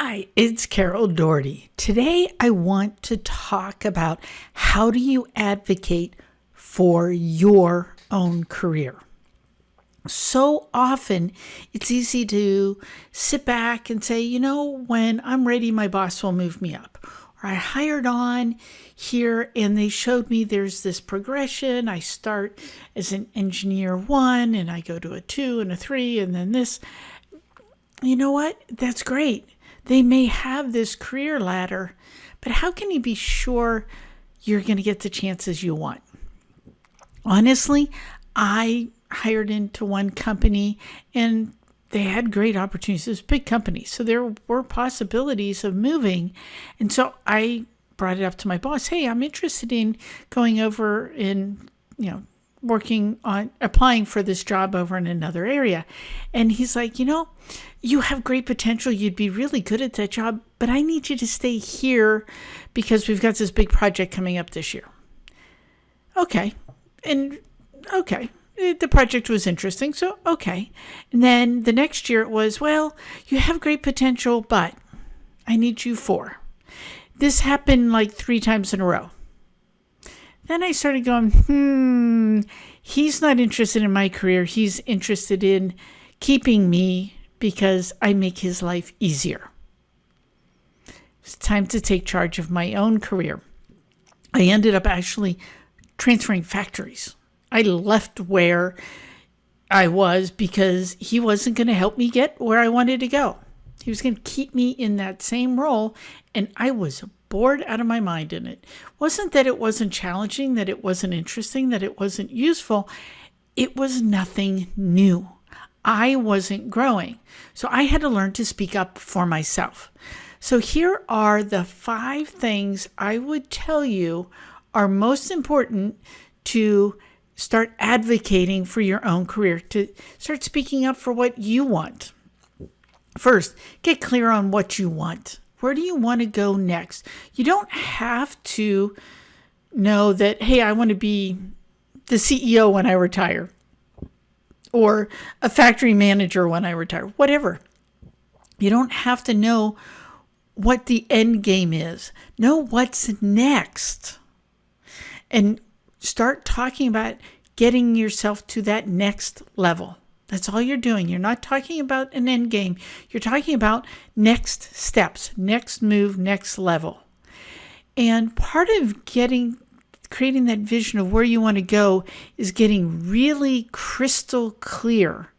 Hi, it's Carol Doherty. Today I want to talk about how do you advocate for your own career. So often it's easy to sit back and say, when I'm ready, my boss will move me up. Or I hired on here and they showed me there's this progression. I start as an engineer 1 and I go to a 2 and a 3 and then this. You know what? That's great. They may have this career ladder, but how can you be sure you're going to get the chances you want? Honestly, I hired into one company and they had great opportunities. It was a big company, so there were possibilities of moving. And so I brought it up to my boss. Hey, I'm interested in going over and, working on applying for this job over in another area. And he's like, you have great potential. You'd be really good at that job, but I need you to stay here because we've got this big project coming up this year. Okay. The project was interesting. So, okay. And then the next year it was, you have great potential, but I need you for. This happened like 3 times in a row. Then I started going, he's not interested in my career. He's interested in keeping me because I make his life easier. It's time to take charge of my own career. I ended up actually transferring factories. I left where I was because he wasn't going to help me get where I wanted to go. He was going to keep me in that same role, and I was bored out of my mind in it. Wasn't that it wasn't challenging, that it wasn't interesting, that it wasn't useful. It was nothing new. I wasn't growing. So I had to learn to speak up for myself. So here are the 5 things I would tell you are most important to start advocating for your own career, to start speaking up for what you want. First, get clear on what you want. Where do you want to go next? You don't have to know that, hey, I want to be the CEO when I retire or a factory manager when I retire, whatever. You don't have to know what the end game is. Know what's next and start talking about getting yourself to that next level. That's all you're doing. You're not talking about an end game. You're talking about next steps, next move, next level. And part of creating that vision of where you want to go is getting really crystal clear.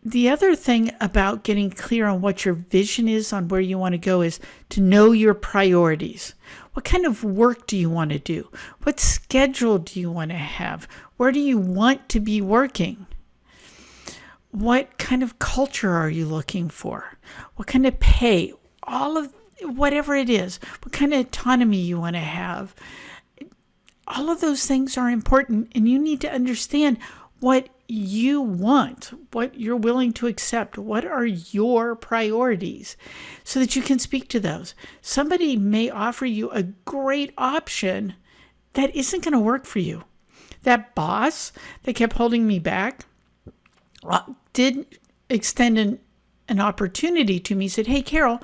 The other thing about getting clear on what your vision is on where you want to go is to know your priorities. What kind of work do you want to do? What schedule do you want to have? Where do you want to be working? What kind of culture are you looking for? What kind of pay? All of whatever it is. What kind of autonomy you want to have? All of those things are important, and you need to understand what you want, what you're willing to accept, what are your priorities, so that you can speak to those. Somebody may offer you a great option that isn't going to work for you. That boss that kept holding me back did extend an opportunity to me. He said, hey, Carol,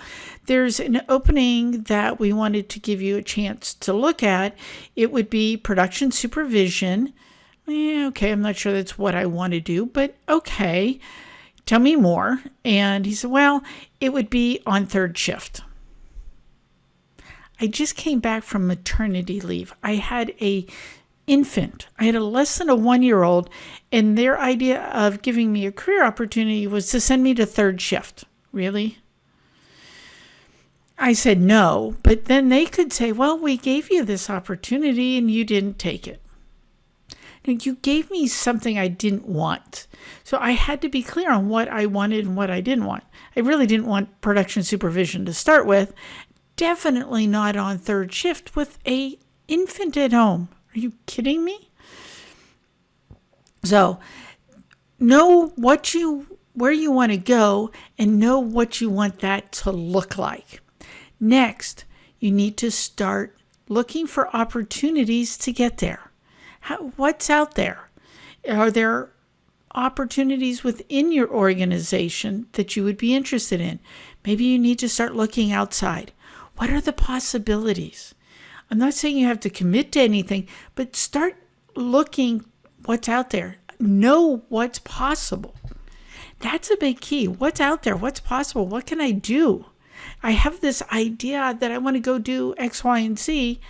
there's an opening that we wanted to give you a chance to look at. It would be production supervision. Okay, I'm not sure that's what I want to do, but okay, tell me more. And he said, it would be on 3rd shift. I just came back from maternity leave. I had a infant. I had a less than a 1-year-old, and their idea of giving me a career opportunity was to send me to 3rd shift. Really? I said no, but then they could say, we gave you this opportunity and you didn't take it. Now, you gave me something I didn't want. So I had to be clear on what I wanted and what I didn't want. I really didn't want production supervision to start with. Definitely not on 3rd shift with a infant at home. Are you kidding me? So know where you want to go and know what you want that to look like. Next, you need to start looking for opportunities to get there. What's out there? Are there opportunities within your organization that you would be interested in? Maybe you need to start looking outside. What are the possibilities? I'm not saying you have to commit to anything, but start looking what's out there. Know what's possible. That's a big key. What's out there? What's possible? What can I do? I have this idea that I want to go do X, Y, and Z.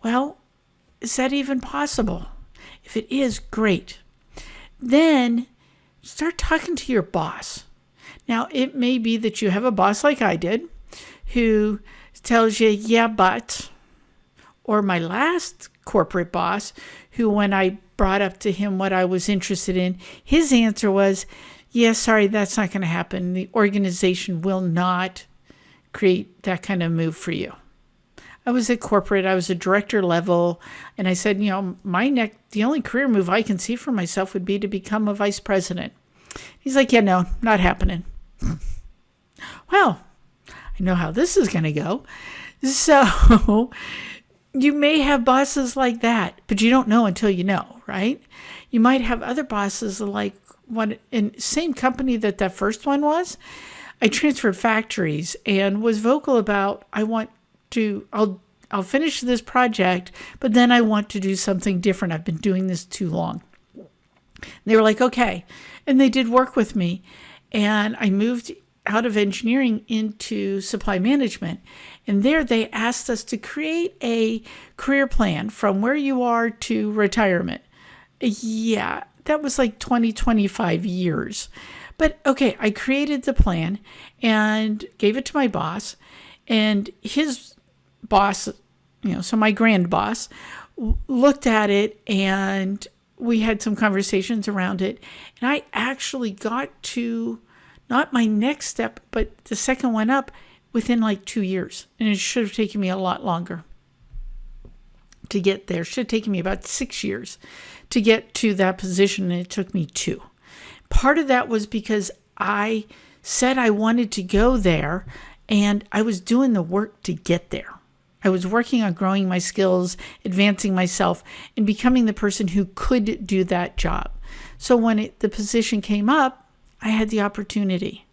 Well, is that even possible? If it is, great. Then start talking to your boss. Now, it may be that you have a boss like I did who tells you, yeah, but, or my last corporate boss who, when I brought up to him what I was interested in, his answer was, yeah, sorry, that's not going to happen. The organization will not create that kind of move for you. I was at corporate, I was a director level, and I said, the only career move I can see for myself would be to become a vice president. He's like, yeah, no, not happening. Well, I know how this is going to go. So you may have bosses like that, but you don't know until you know, right? You might have other bosses like one in same company that first one was. I transferred factories and was vocal about, I'll finish this project, but then I want to do something different. I've been doing this too long. They were like, okay. And they did work with me. And I moved out of engineering into supply management. And there they asked us to create a career plan from where you are to retirement. Yeah, that was like 25 years. But okay, I created the plan and gave it to my boss. And his boss, so my grand boss, looked at it and we had some conversations around it. And I actually got to not my next step, but the second one up within like 2 years. And it should have taken me a lot longer to get there. It should have taken me about 6 years to get to that position. And it took me 2. Part of that was because I said I wanted to go there and I was doing the work to get there. I was working on growing my skills, advancing myself, and becoming the person who could do that job. So when the position came up, I had the opportunity.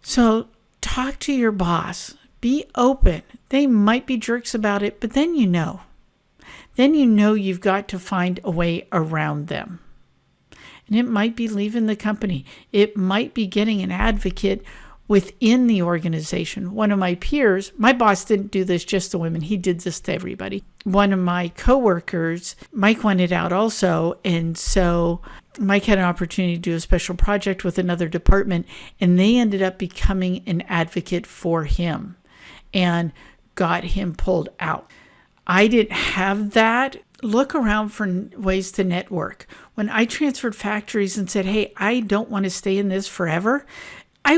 So talk to your boss. Be open. They might be jerks about it, but then you know. Then you know you've got to find a way around them. And it might be leaving the company. It might be getting an advocate within the organization. One of my peers, my boss didn't do this just to women. He did this to everybody. One of my coworkers, Mike wanted out also. And so Mike had an opportunity to do a special project with another department, and they ended up becoming an advocate for him and got him pulled out. I didn't have that. Look around for ways to network. When I transferred factories and said, hey, I don't want to stay in this forever, I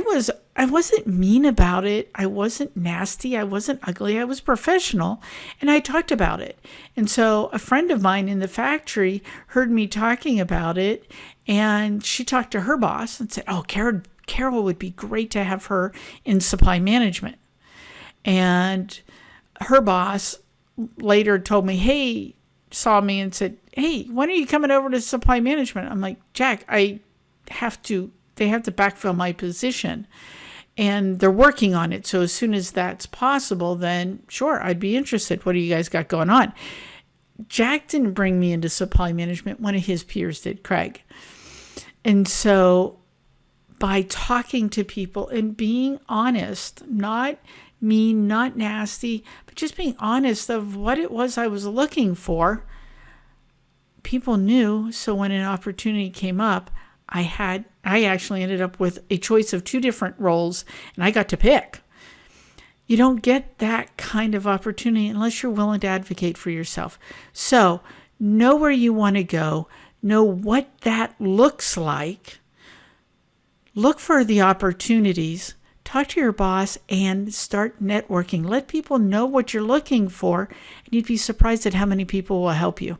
wasn't mean about it. I wasn't nasty. I wasn't ugly. I was professional, and I talked about it. And so a friend of mine in the factory heard me talking about it, and she talked to her boss and said, oh, Carol would be great to have her in supply management. And her boss later told me, saw me and said, hey, when are you coming over to supply management? I'm like, Jack, they have to backfill my position and they're working on it. So as soon as that's possible, then sure, I'd be interested. What do you guys got going on? Jack didn't bring me into supply management. One of his peers did, Craig. And so by talking to people and being honest, not mean, not nasty, but just being honest of what it was I was looking for, people knew. So when an opportunity came up, I actually ended up with a choice of 2 different roles, and I got to pick. You don't get that kind of opportunity unless you're willing to advocate for yourself. So know where you want to go, know what that looks like, look for the opportunities, talk to your boss, and start networking. Let people know what you're looking for, and you'd be surprised at how many people will help you.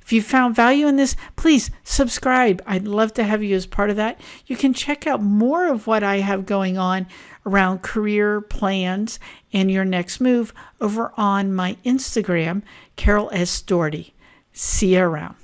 If you found value in this, please subscribe. I'd love to have you as part of that. You can check out more of what I have going on around career plans and your next move over on my Instagram, Carol S. Doherty. See you around.